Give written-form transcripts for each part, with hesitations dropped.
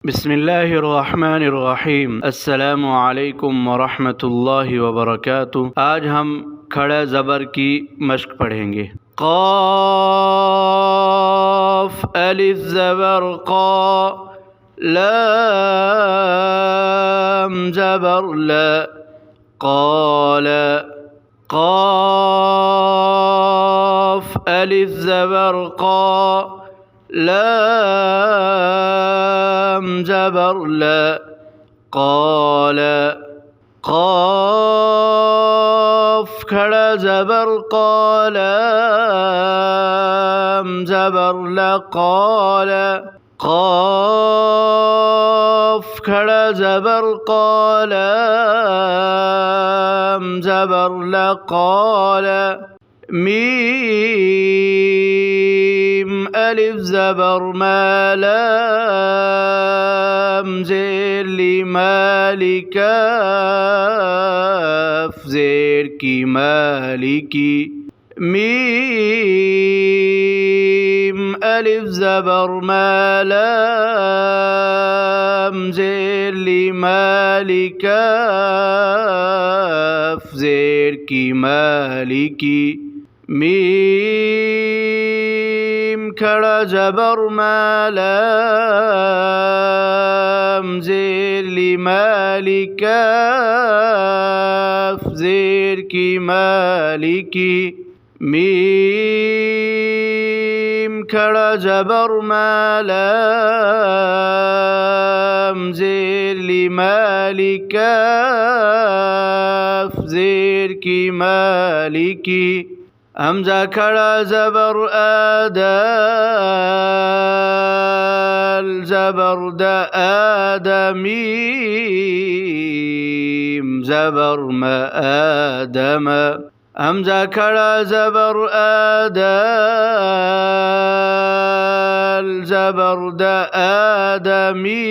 बिस्मिल्लाहिर्रहमानिर्रहीम। अस्सलामु अलैकुम वरहमतुल्लाहि वबरकातुह। आज हम खड़ा ज़बर की मश्क पढ़ेंगे। क़ाफ़ अलिफ़ ज़बर क़ा, लाम ज़बर ला, क़ाल। क़ाफ़ अलिफ़ ज़बर क़ा, लाम ज़बर ला, क़ाल। क़ाफ़ खड़ा ज़बर क़ा, लाम ज़बर ला, क़ाल। क़ाफ़ खड़ा ज़बर क़ा, लाम ज़बर ला, क़ाल। मीम अलिफ़ ज़बर मा, लाम ज़ेर ली माली, काफ़ ज़ेर की मालिकी। मीम अलिफ़ ज़बर मा, लाम ज़ेर ली माली, काफ़ ज़ेर की मालिकी। मीम खड़ा ज़बर मा, लाम ज़ेर ली माली, काफ़ ज़ेर की मालिकी। मीम खड़ा ज़बर मा, लाम ज़ेर ली माली, काफ़ ज़ेर की मालिकी। हमज़ा खड़ा ज़बर आ, दाल ज़बर दा, आदमीम ज़बर मा, आदम। हमज़ा खड़ा ज़बर आ, दाल ज़बर दा, आदमीम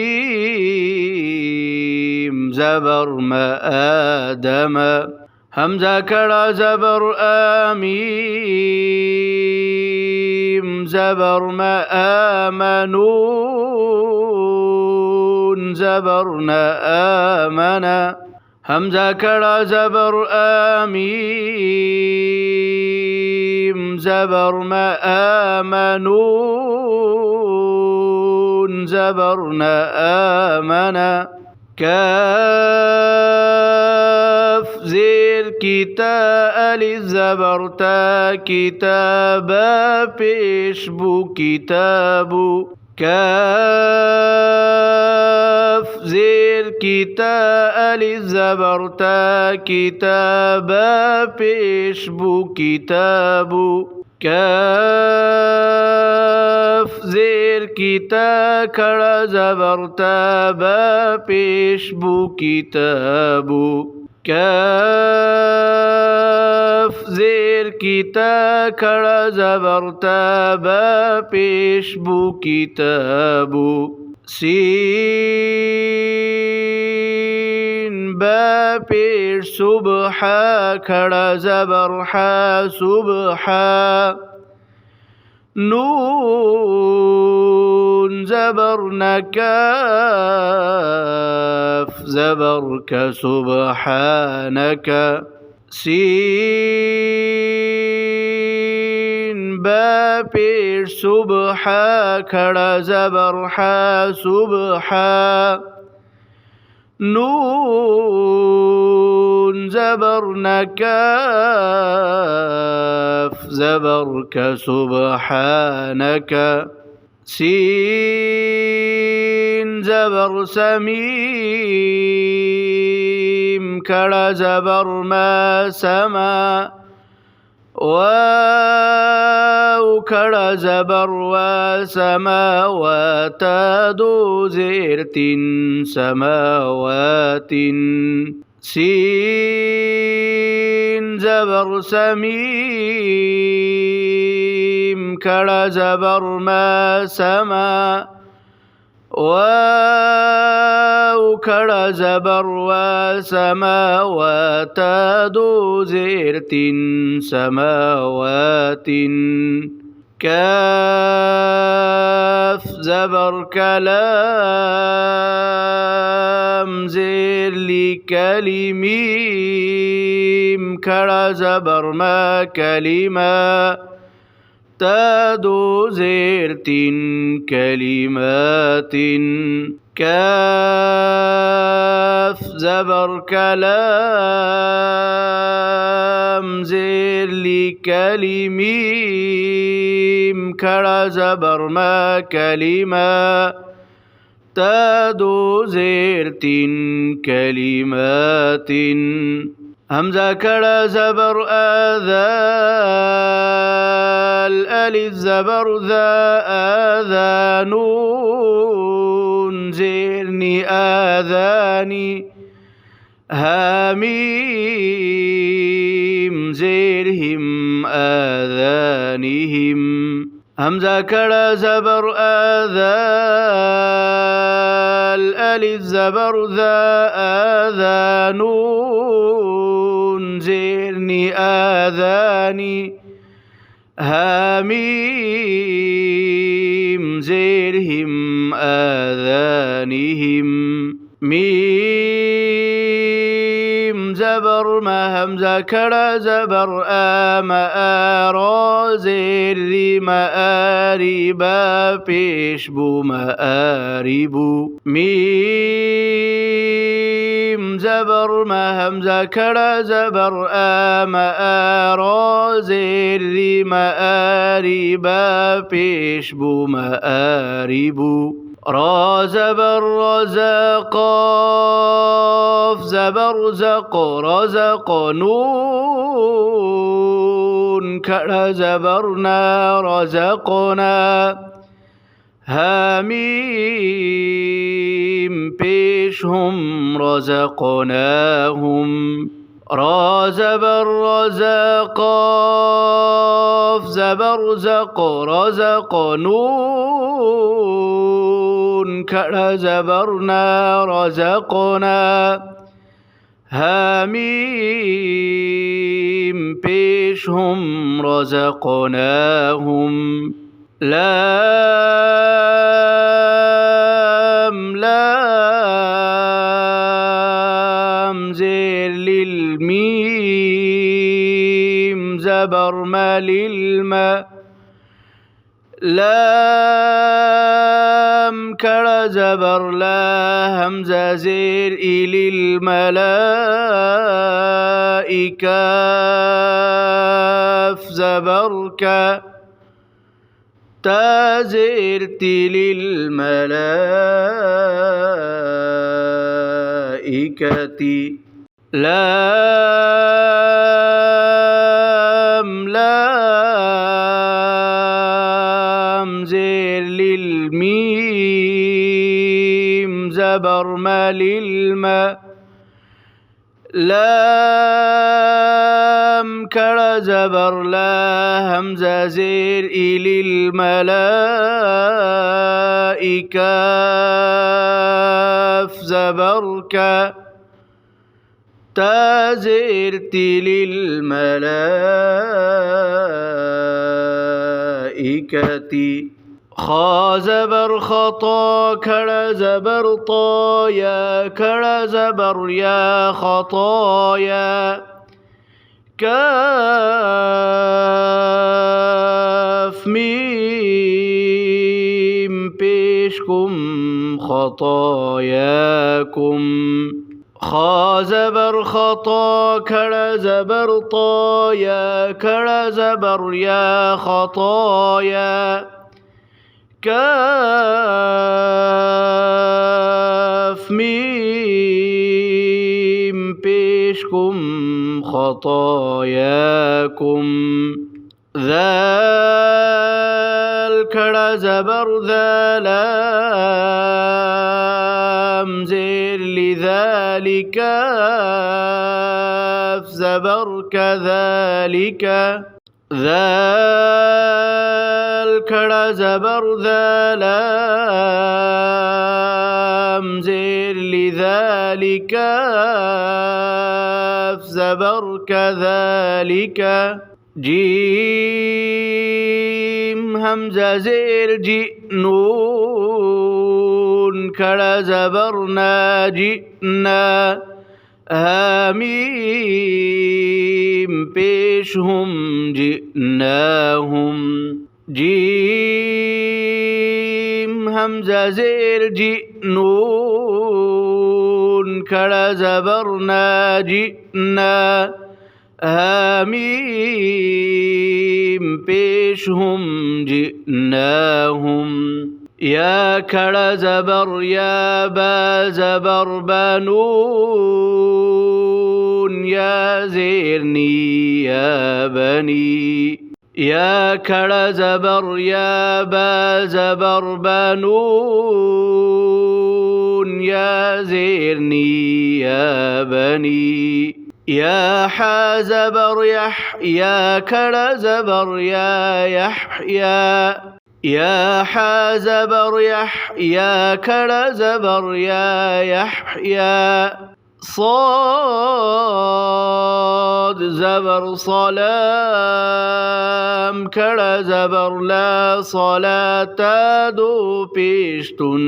ज़बर मा, आदम। हमज़ा खड़ा ज़बर आ, मीम ज़बर मा, आमनून ज़बर ना, आमना। हमज़ा खड़ा ज़बर आ, मीम ज़बर मा, आमनून ज़बर ना, आमना। काफ़ ज़ेर किता, अलिफ़ ज़बर ता, किताबा पेशबू, किताबू। काफ़ ज़ेर किता, अलिफ़ ज़बर ता, किताबा पेशबू, किताबू। काफ़ ज़ेर किता खड़ा ज़बर ता, बा पेशबू, किताबू। काफ़ ज़ेर किता खड़ा ज़बर ता, बा पेशबू, किताबू। सीन बा पेश सुबहा, खड़ा ज़बर हा, सुबहा। नून ज़बर न, काफ़ ज़बर का, सुबहानक। सीन बा पेश सुबहा, खड़ा ज़बर हा, सुबहा। नून ज़बर न, काफ़ ज़बर का, सुबहानक। सीन ज़बर समीम, खड़ा ज़बर मा, समा। वाव खड़ा ज़बर वा, समावात दो ज़ेर तीन, समावातिन। सीन ज़बर समीम, खड़ा ज़बर मा, समा। वाव खड़ा ज़बर वा, समावात दो ज़ेर तीन, समावातिन। काफ़ ज़बर कला, كلميم کھڑا زبر ما كلمة تا دو زیر تین كلمات كاف زبر كلام زیر لی كلميم کھڑا زبر ما كلمة تا دو زیر تین كلمات همزة کھڑا زبر آذال الف زبر ذا آذانون زيرني آذاني هاميم زيرهم آذانهم همزة کھڑا زبر آذال الف زبر ذا آذانون زيرني آذاني هاميم زيرهم آذانهم ميم زبر ما همزة کھڑا زبر آم آرا زیر ری مآریبا پیش بو مآریبو میم زبر ما همزة کھڑا زبر آم آرا زیر ری مآریبا پیش بو مآریبو را زبر رزا قاف زبر زق رزق نون کھڑا زبرنا رزقنا هاميم پیشهم رزقناهم را زبر رزا قاف زبر زق رزق نون کھڑا زبرنا رزقنا هاميم پیشهم رزقناهم لام لام زیر للميم زبر ما للما لام کھڑا زبر لا همزة زیر إلى الملائكة زبر کا تا زیر تل الملائكة لام لام زیر للميم زبر ما للما لام کھڑا زبر لا همزة زیر إلى الملائكة زبر کا تا زیر تل الملائكة خا زبر خطا کھڑا زبر طا یا کھڑا زبر یا خطایا کاف میم پیش کم خطاياكم خا زبر خطا کھڑا زبر طا یا کھڑا زبر یا خطایا کاف میم پیش کم خطاياكم ذال کھڑا زبر ذا لام زیر لذالک زبر كذلك ذال کھڑا زبر ذا لام زیر لذالک زبر كذلك جیم حمزہ زیر جی نون کھڑا زبر نا جئنا حمیم پیش هم جئناهم جیم حمزہ زیر جئنون کھڑا زبرنا جئنا حمیم پیش هم جئناهم یا کھڑا زبر یا با زبر بنون یا زیرنی یا بنی یا کھڑا زبر یا با زبر بنون یا زیرنی یا بنی یا حا زبر یح یا کھڑا زبر یا یحیا یا حا زبر یح یا کھڑا زبر یا یحیا صاد زبر صلام کھڑا زبر لا صلاة دو پیشتن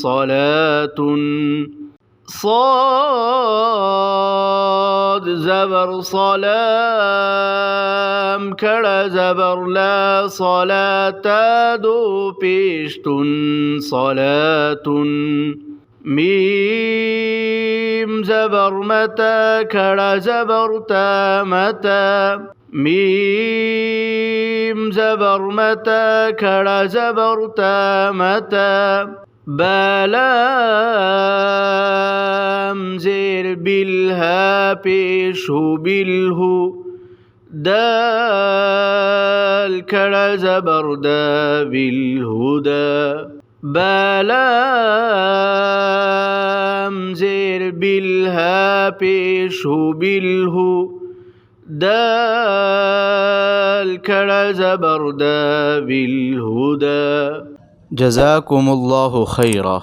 صلاتن صاد زبر صلام کھڑا زبر لا صلاة دو پیشتن صلاتن میم زبر متا کھڑا زبر تا متا میم زبر متا کھڑا زبر تا متا بلام زیر بالها پیش ہو بالہو دال کھڑا زبر دا بالہدا بلام زیر بالها پیش ہو بالہو دال کھڑا زبر دا بالہدا. جزاكم الله خيرا.